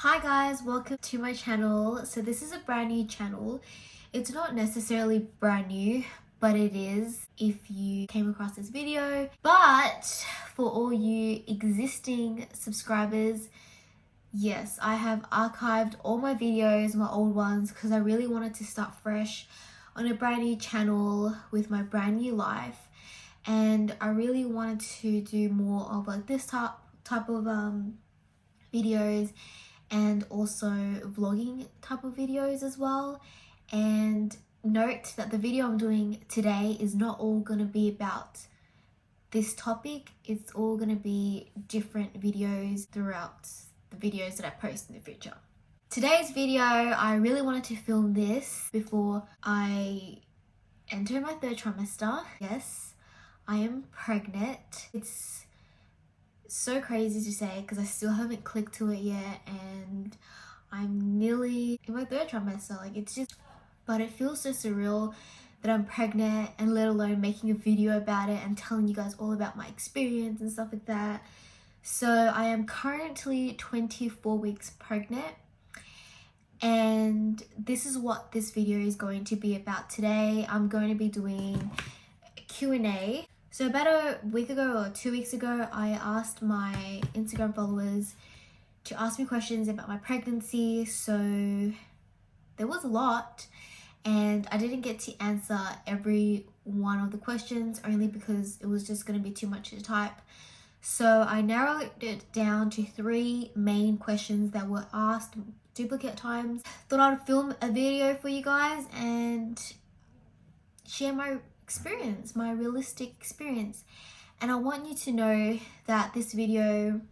Hi guys, welcome to my channel. So this is a brand new channel. It's not necessarily brand new, but it is if you came across this video. But for all you existing subscribers, yes, I have archived all my videos, my old ones, because I really wanted to start fresh on a brand new channel with my brand new life. And I really wanted to do more of like this type of videos, and also vlogging type of videos as well. And note that the video I'm doing today is not all going to be about this topic. It's all going to be different videos throughout the videos that I post in the future. Today's video, I really wanted to film this before I enter my third trimester. Yes, I am pregnant. It's so crazy to say because I still haven't clicked to it yet, and I'm nearly in my third trimester. Like, it's just, but it feels so surreal that I'm pregnant, and let alone making a video about it and telling you guys all about my experience and stuff like that. So I am currently 24 weeks pregnant, and this is what this video is going to be about today. I'm going to be doing a Q&A. So about a week ago or 2 weeks ago, I asked my Instagram followers to ask me questions about my pregnancy. So there was a lot, and I didn't get to answer every one of the questions only because it was just going to be too much to type. So I narrowed it down to 3 main questions that were asked duplicate times. Thought I'd film a video for you guys and share my experience, my realistic experience. And I want you to know that this video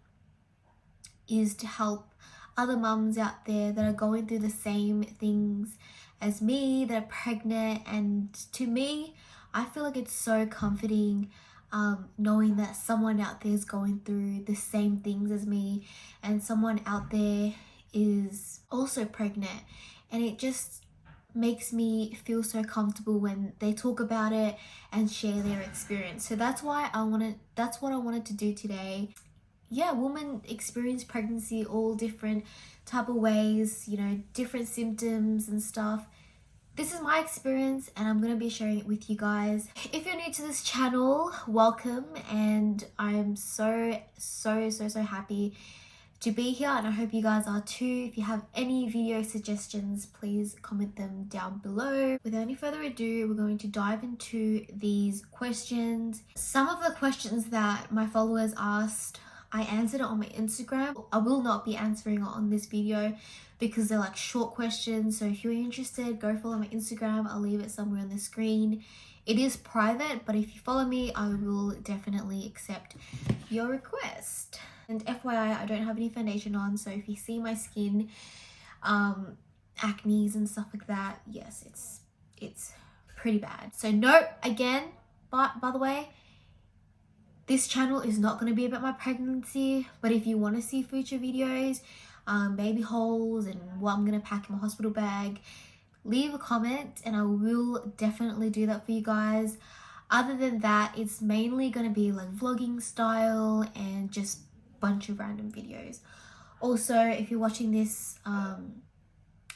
is to help other mums out there that are going through the same things as me, that are pregnant. And to me, I feel like it's so comforting knowing that someone out there is going through the same things as me, and someone out there is also pregnant, and it just makes me feel so comfortable when they talk about it and share their experience. So that's what I wanted to do today. Yeah, women experience pregnancy all different type of ways, you know, different symptoms and stuff. This is my experience, and I'm going to be sharing it with you guys. If you're new to this channel, welcome, and I'm so happy to be here, and I hope you guys are too. If you have any video suggestions, please comment them down below. Without any further ado, we're going to dive into these questions. Some of the questions that my followers asked, I answered it on my Instagram. I will not be answering it on this video because they're like short questions. So if you're interested, go follow my Instagram. I'll leave it somewhere on the screen. It is private, but if you follow me, I will definitely accept your request. And FYI, I don't have any foundation on, so if you see my skin, acne and stuff like that, yes, it's pretty bad. So note again, but by the way, this channel is not going to be about my pregnancy, but if you want to see future videos, baby hauls and what I'm going to pack in my hospital bag, leave a comment and I will definitely do that for you guys. Other than that, it's mainly going to be like vlogging style and just bunch of random videos. Also, if you're watching this,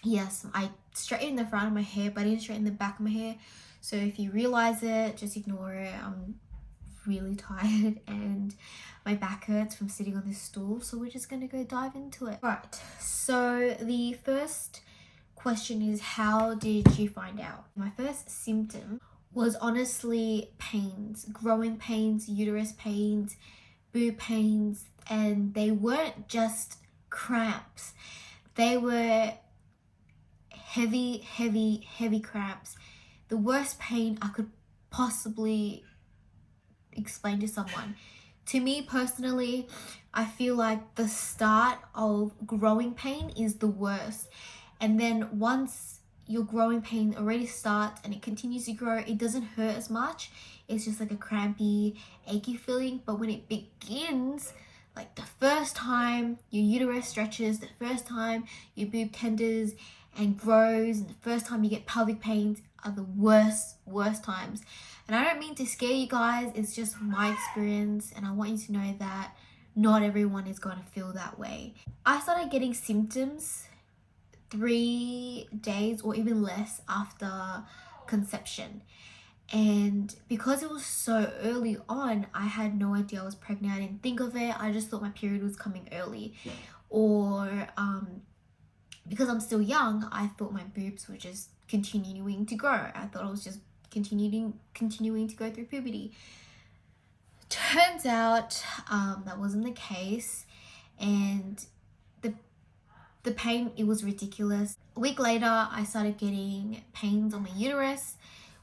yes, I straightened the front of my hair, but I didn't straighten the back of my hair. So if you realize it, just ignore it. I'm really tired and my back hurts from sitting on this stool, so we're just gonna go dive into it. Right, so the first question is, how did you find out? My first symptom was honestly pains, growing pains, uterus pains, boob pains, and they weren't just cramps. They were heavy cramps. The worst pain I could possibly explain to someone. To me personally, I feel like the start of growing pain is the worst, and then once your growing pain already starts and it continues to grow, it doesn't hurt as much. It's just like a crampy, achy feeling. But when it begins, like the first time your uterus stretches, the first time your boob tenders and grows, and the first time you get pelvic pains are the worst times. And I don't mean to scare you guys, it's just my experience, and I want you to know that not everyone is going to feel that way. I started getting symptoms 3 days or even less after conception. And because it was so early on, I had no idea I was pregnant. I didn't think of it. I just thought my period was coming early. Or because I'm still young, I thought my boobs were just continuing to grow. I thought I was just continuing to go through puberty. Turns out that wasn't the case, and the pain, it was ridiculous. A week later, I started getting pains on my uterus,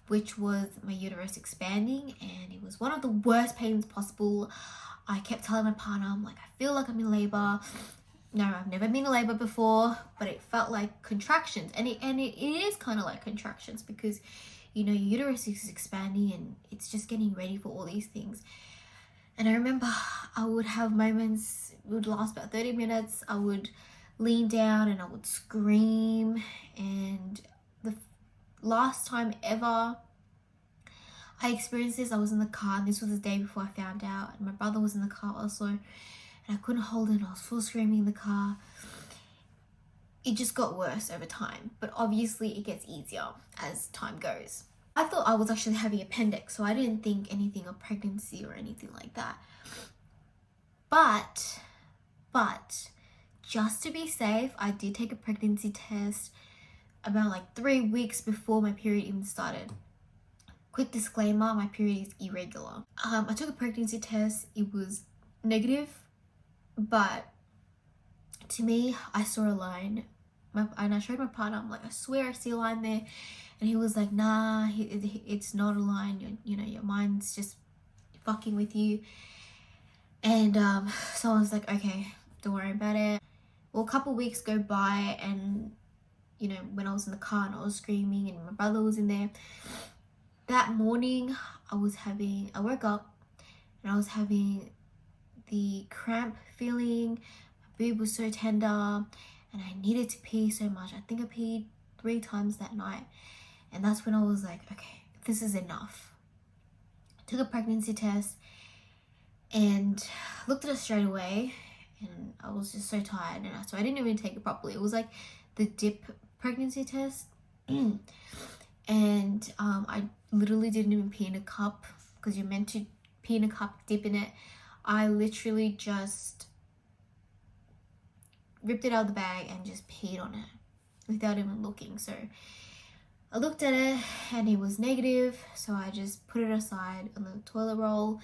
which was my uterus expanding, and it was one of the worst pains possible. I kept telling my partner, I'm like, I feel like I'm in labor. No, I've never been in labor before, but it felt like contractions, and it is kind of like contractions, because you know, your uterus is expanding and it's just getting ready for all these things. And I remember I would have moments, it would last about 30 minutes. I would lean down and I would scream. And the last time ever I experienced this, I was in the car, and this was the day before I found out, and my brother was in the car also, and I couldn't hold it. I was full screaming in the car. It just got worse over time, but obviously it gets easier as time goes. I thought I was actually having appendix, so I didn't think anything of pregnancy or anything like that. But just to be safe, I did take a pregnancy test about like 3 weeks before my period even started. Quick disclaimer, my period is irregular. I took a pregnancy test. It was negative, but to me, I saw a line. And I showed my partner, I'm like, I swear I see a line there. And he was like, nah, it's not a line. You know, your mind's just fucking with you. And so I was like, okay, don't worry about it. Well, a couple weeks go by, and you know, when I was in the car and I was screaming and my brother was in there, that morning I woke up and I was having the cramp feeling. My boob was so tender and I needed to pee so much. I think I peed 3 times that night. And that's when I was like, okay, this is enough. I took a pregnancy test and looked at it straight away, and I was just so tired, and so I didn't even take it properly. It was like the dip pregnancy test. And I literally didn't even pee in a cup, because you're meant to pee in a cup, dip in it. I literally just ripped it out of the bag and just peed on it without even looking. So I looked at it and it was negative, so I just put it aside on the toilet roll,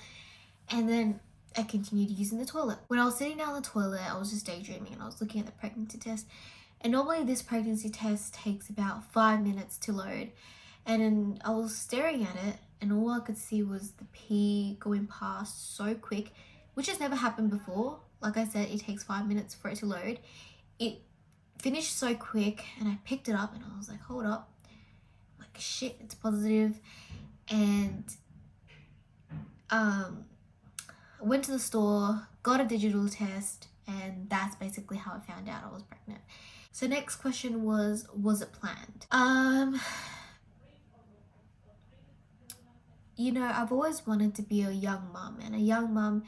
and then I continued using the toilet. When I was sitting down on the toilet, I was just daydreaming and I was looking at the pregnancy test. And normally this pregnancy test takes about 5 minutes to load. And then I was staring at it, and all I could see was the pee going past so quick, which has never happened before. Like I said, it takes 5 minutes for it to load. It finished so quick, and I picked it up and I was like, hold up. I'm like, shit, it's positive. And I went to the store, got a digital test, and that's basically how I found out I was pregnant. So next question was it planned? You know, I've always wanted to be a young mum, and a young mum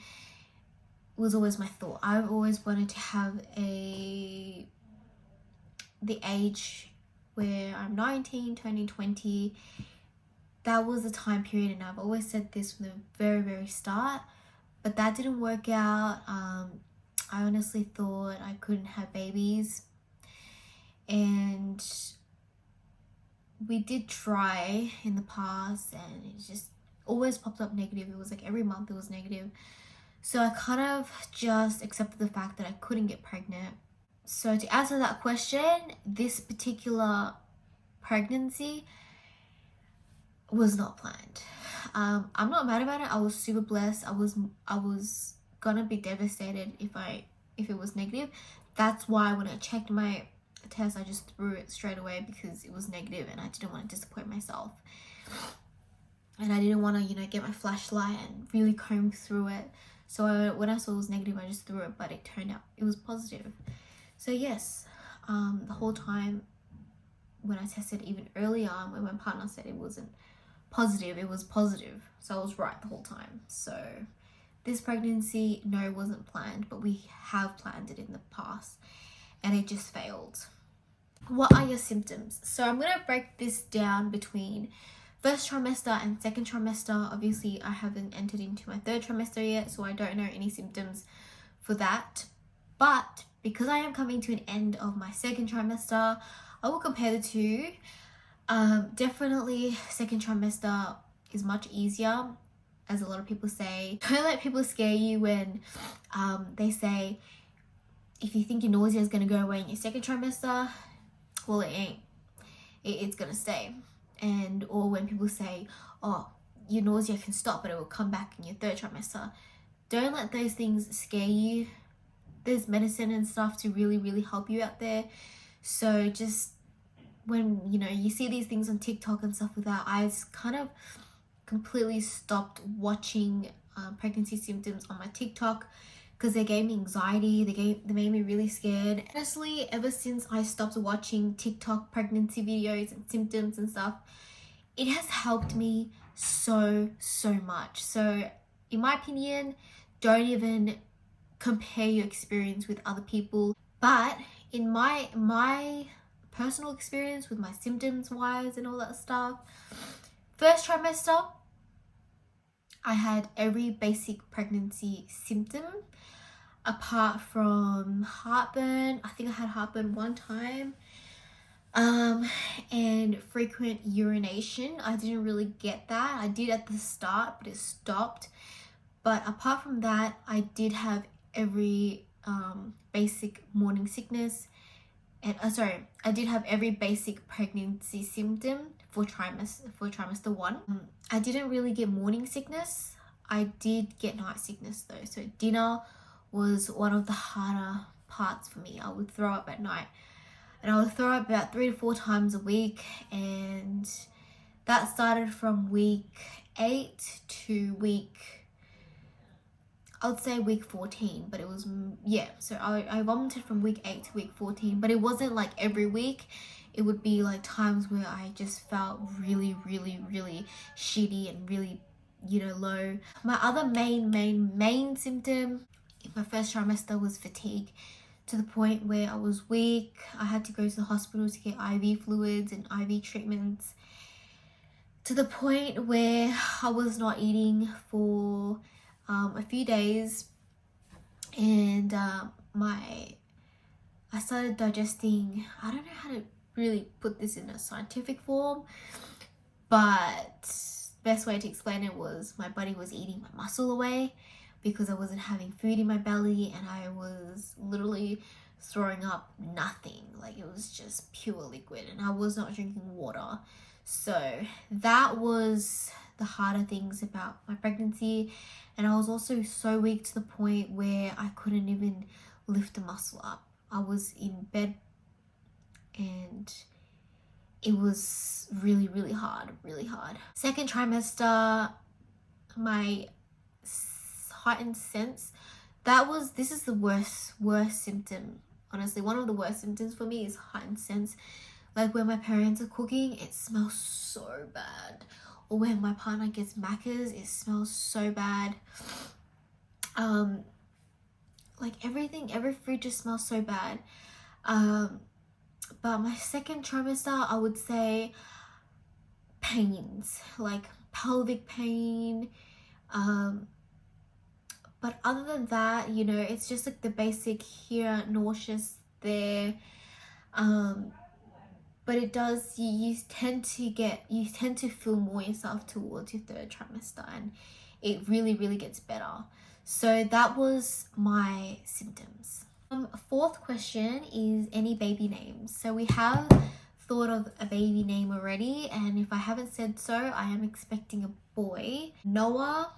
was always my thought. I've always wanted to have the age where I'm 19, turning 20. That was the time period, and I've always said this from the very, very start, but that didn't work out. I honestly thought I couldn't have babies, and we did try in the past, and it just always popped up negative. It was like every month it was negative. So I kind of just accepted the fact that I couldn't get pregnant. So to answer that question, this particular pregnancy was not planned. I'm not mad about it. I was super blessed. I was gonna be devastated if it was negative. That's why when I checked my test, I just threw it straight away, because it was negative and I didn't want to disappoint myself. And I didn't want to, you know, get my flashlight and really comb through it. So when I saw it was negative, I just threw it, but it turned out it was positive. So yes, the whole time when I tested even earlier, when my partner said it wasn't positive, it was positive. So I was right the whole time. So this pregnancy, no, it wasn't planned, but we have planned it in the past and it just failed. What are your symptoms? So I'm going to break this down between first trimester and second trimester. Obviously, I haven't entered into my third trimester yet, so I don't know any symptoms for that. But because I am coming to an end of my second trimester, I will compare the two. Definitely second trimester is much easier, as a lot of people say. Don't let people scare you when they say, if you think your nausea is going to go away in your second trimester, well, it ain't. It's going to stay. And or when people say, oh, your nausea can stop but it will come back in your third trimester, don't let those things scare you. There's medicine and stuff to really help you out there. So just when you see these things on TikTok and stuff like that, I kind of completely stopped watching pregnancy symptoms on my TikTok because they gave me anxiety. They made me really scared. Honestly, ever since I stopped watching TikTok pregnancy videos and symptoms and stuff, it has helped me so much. So in my opinion, don't even compare your experience with other people. But in my personal experience with my symptoms wise and all that stuff, first trimester, I had every basic pregnancy symptom apart from heartburn. I think I had heartburn one time. And frequent urination. I didn't really get that. I did at the start, but it stopped. But apart from that, I did have every basic morning sickness. And I did have every basic pregnancy symptom for trimester 1. I didn't really get morning sickness. I did get night sickness though. So dinner was one of the harder parts for me. I would throw up at night. And I would throw up about 3 to 4 times a week. And that started from week 8 to I would say week 14, but it was, yeah. So I vomited from week 8 to week 14, but it wasn't like every week. It would be like times where I just felt really shitty and really, low. My other main symptom in my first trimester was fatigue, to the point where I was weak. I had to go to the hospital to get IV fluids and IV treatments, to the point where I was not eating for a few days, and I started digesting. I don't know how to really put this in a scientific form, but best way to explain it was my body was eating my muscle away because I wasn't having food in my belly, and I was literally throwing up nothing. Like, it was just pure liquid, and I was not drinking water. So that was the harder things about my pregnancy. And I was also so weak to the point where I couldn't even lift a muscle up. I was in bed and it was really hard. Second trimester, my heightened sense, this is the worst symptom. Honestly, one of the worst symptoms for me is heightened sense. Like when my parents are cooking, it smells so bad. Or when my partner gets Macca's, it smells so bad. Like every food just smells so bad. But my second trimester, I would say pains, like pelvic pain. But other than that, it's just like the basic here, nauseous there. But it does, you tend to feel more yourself towards your third trimester, and it really gets better. So that was my symptoms. Fourth question is any baby names. So we have thought of a baby name already, and if I haven't said so, I am expecting a boy. Noah,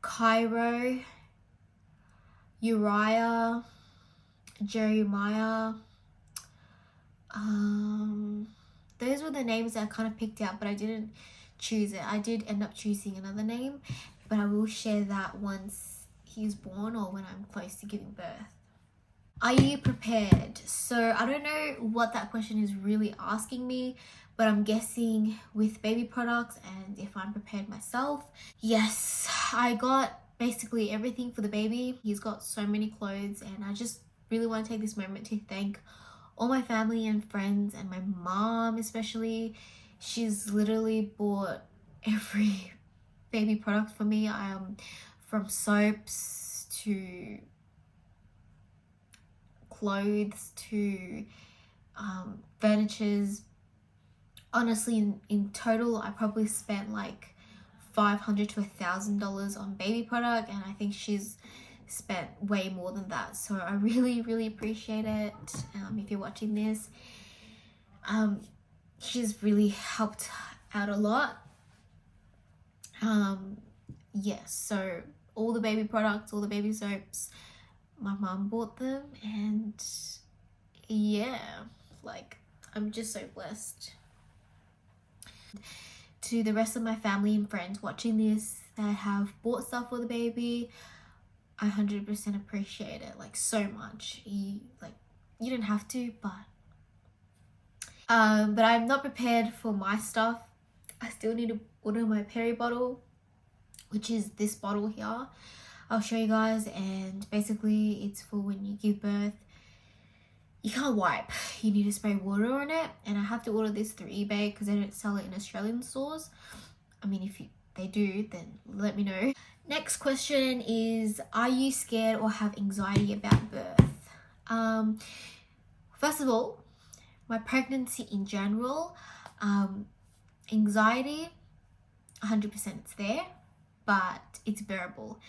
Cairo, Uriah, Jeremiah. Those were the names that I kind of picked out, but I didn't choose it. I did end up choosing another name, but I will share that once he's born or when I'm close to giving birth. Are you prepared? So I don't know what that question is really asking me, but I'm guessing with baby products and if I'm prepared myself. Yes, I got basically everything for the baby. He's got so many clothes, and I just really want to take this moment to thank all my family and friends, and my mom especially. She's literally bought every baby product for me, from soaps to clothes to furnitures. Honestly, in total I probably spent like $500 to $1,000 on baby product, and I think she's spent way more than that. So I really appreciate it. If you're watching this, she's really helped out a lot. Yes, so all the baby products, all the baby soaps, my mom bought them, and yeah, like I'm just so blessed. To the rest of my family and friends watching this that have bought stuff for the baby, I 100% appreciate it, like so much. You didn't have to, but I'm not prepared for my stuff. I still need to order my peri bottle, which is this bottle here. I'll show you guys, and basically it's for when you give birth. You can't wipe, you need to spray water on it, and I have to order this through eBay because they don't sell it in Australian stores. I mean, if they do, then let me know. Next question is, are you scared or have anxiety about birth? First of all, my pregnancy in general, anxiety, 100% it's there, but it's bearable.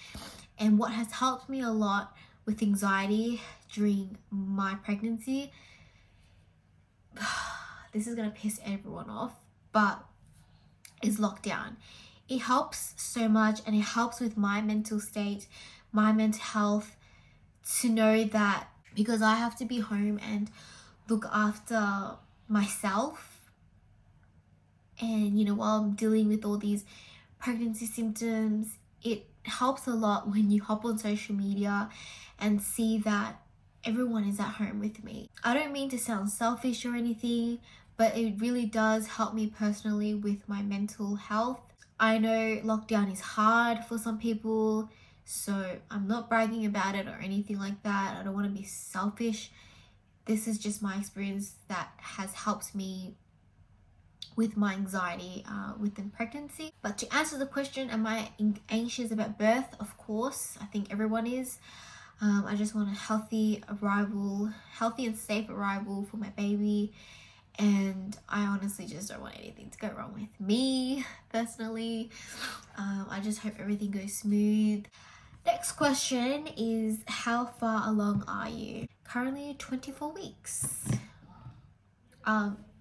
And what has helped me a lot with anxiety during my pregnancy, this is gonna piss everyone off, but is lockdown. It helps so much, and it helps with my mental state, my mental health, to know that because I have to be home and look after myself, and you know, while I'm dealing with all these pregnancy symptoms, it helps a lot when you hop on social media and see that everyone is at home with me. I don't mean to sound selfish or anything, but it really does help me personally with my mental health. I know lockdown is hard for some people, so I'm not bragging about it or anything like that. I don't want to be selfish. This is just my experience that has helped me with my anxiety within pregnancy. But to answer the question, am I anxious about birth? Of course, I think everyone is. I just want a healthy and safe arrival for my baby, and I honestly just don't want anything to go wrong with me personally. I just hope everything goes smooth. Next question is, how far along are you? Currently 24 weeks.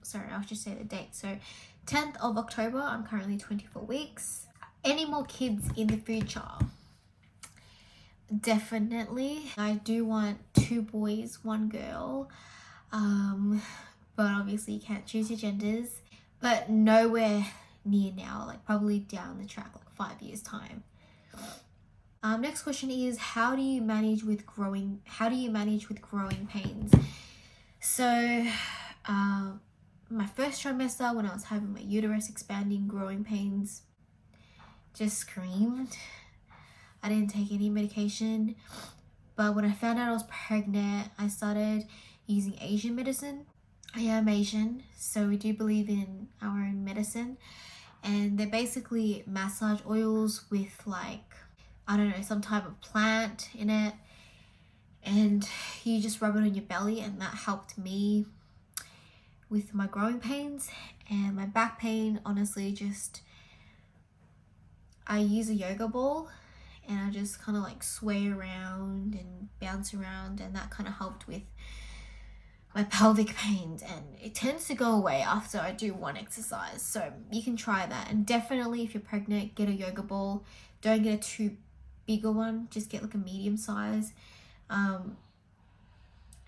Sorry, I'll just say the date. So 10th of October, I'm currently 24 weeks. Any more kids in the future? Definitely. I do want 2 boys, 1 girl. But obviously you can't choose your genders. But nowhere near now, like probably down the track, like 5 years time. Next question is, how do you manage with growing pains? So my first trimester, when I was having my uterus expanding, growing pains, just screamed. I didn't take any medication, but when I found out I was pregnant, I started using Asian medicine. I am Asian, so we do believe in our own medicine, and they're basically massage oils with, like, I don't know, some type of plant in it, and you just rub it on your belly, and that helped me with my growing pains. And my back pain, honestly, just I use a yoga ball and I just kind of like sway around and bounce around, and that kind of helped with my pelvic pains, and it tends to go away after I do one exercise. So you can try that, and definitely if you're pregnant, get a yoga ball. Don't get a too bigger one, just get like a medium size, and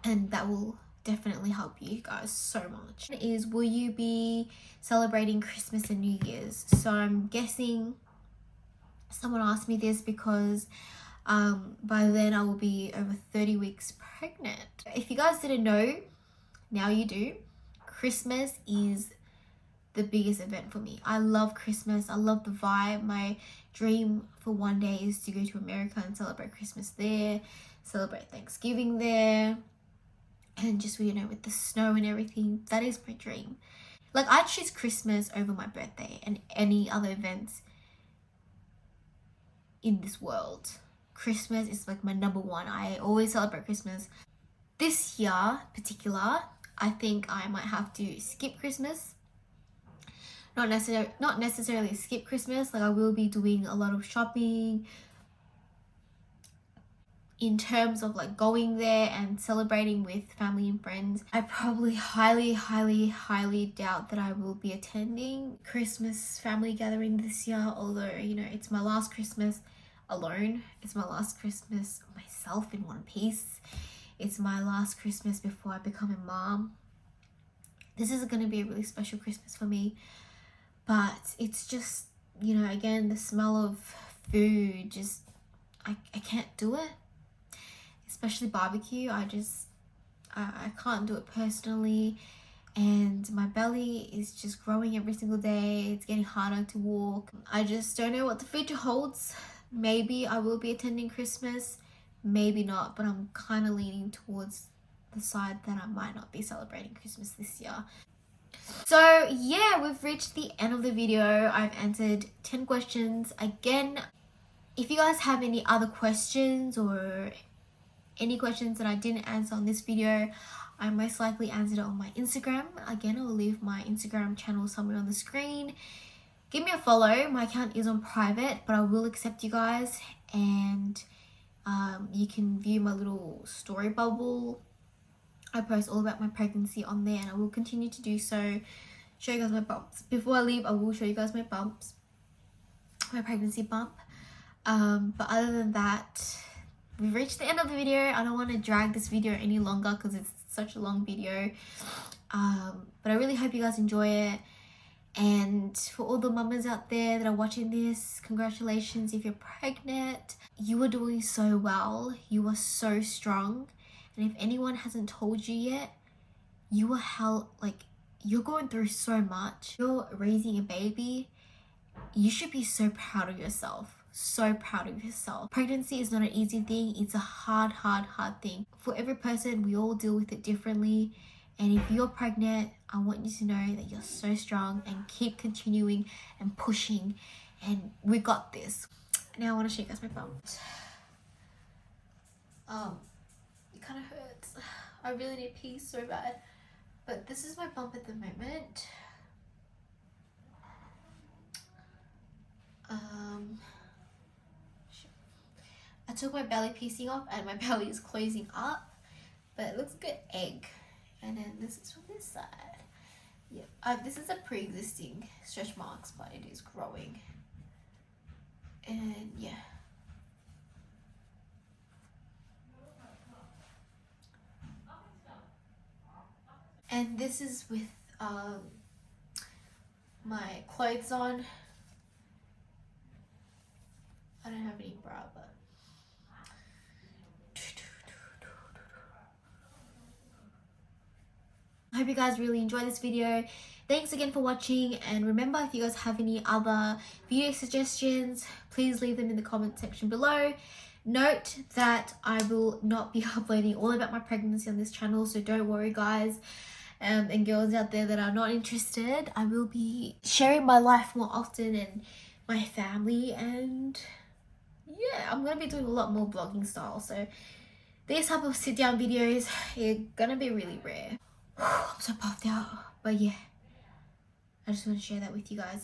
that will definitely help you guys so much. Is, will you be celebrating Christmas and New Year's? So I'm guessing someone asked me this because by then I will be over 30 weeks pregnant. If you guys didn't know, now you do. Christmas is the biggest event for me. I love Christmas. I love the vibe. My dream for one day is to go to America and celebrate Christmas there, celebrate Thanksgiving there, and just, you know, with the snow and everything. That is my dream. Like, I choose Christmas over my birthday and any other events in this world. Christmas is like my number one. I always celebrate Christmas. This year particular, I think I might have to skip Christmas. Not necessarily skip Christmas. Like, I will be doing a lot of shopping in terms of like going there and celebrating with family and friends. I probably highly doubt that I will be attending Christmas family gathering this year, although, you know, it's my last Christmas alone. It's my last Christmas myself in one piece. It's my last Christmas before I become a mom. This is going to be a really special Christmas for me, but it's just, you know, again, the smell of food, just I can't do it, especially barbecue. I can't do it personally, and my belly is just growing every single day. It's getting harder to walk. I just don't know what the future holds. Maybe I will be attending Christmas, maybe not, but I'm kind of leaning towards the side that I might not be celebrating Christmas this year. So yeah, we've reached the end of the video. I've answered 10 questions. Again, if you guys have any other questions or any questions that I didn't answer on this video, I most likely answered it on my Instagram. Again, I'll leave my Instagram channel somewhere on the screen. Give me a follow. My account is on private, but I will accept you guys, and you can view my little story bubble. I post all about my pregnancy on there, and I will continue to do so. Show you guys my bumps. Before I leave, I will show you guys my bumps, my pregnancy bump. But other than that, we've reached the end of the video. I don't want to drag this video any longer because it's such a long video. But I really hope you guys enjoy it. And for all the mamas out there that are watching this, congratulations if you're pregnant. You are doing so well. You are so strong. And if anyone hasn't told you yet, you are you're going through so much. You're raising a baby. You should be so proud of yourself. So proud of yourself. Pregnancy is not an easy thing. It's a hard thing. For every person, we all deal with it differently. And if you're pregnant, I want you to know that you're so strong, and keep continuing and pushing, and we got this. Now I want to show you guys my bump. It kind of hurts. I really need pee so bad. But this is my bump at the moment. I took my belly piecing off and my belly is closing up, but it looks like an egg. And then this is from this side. Yeah, this is a pre-existing stretch marks, but it is growing. And yeah. And this is with my clothes on. I don't have any bra, but I hope you guys really enjoyed this video. Thanks again for watching, and remember, if you guys have any other video suggestions, please leave them in the comment section below. Note that I will not be uploading all about my pregnancy on this channel, so don't worry guys, and girls out there that are not interested. I will be sharing my life more often and my family, and yeah, I'm gonna be doing a lot more vlogging style, so these type of sit down videos are gonna be really rare. I'm so puffed out, but yeah, I just want to share that with you guys.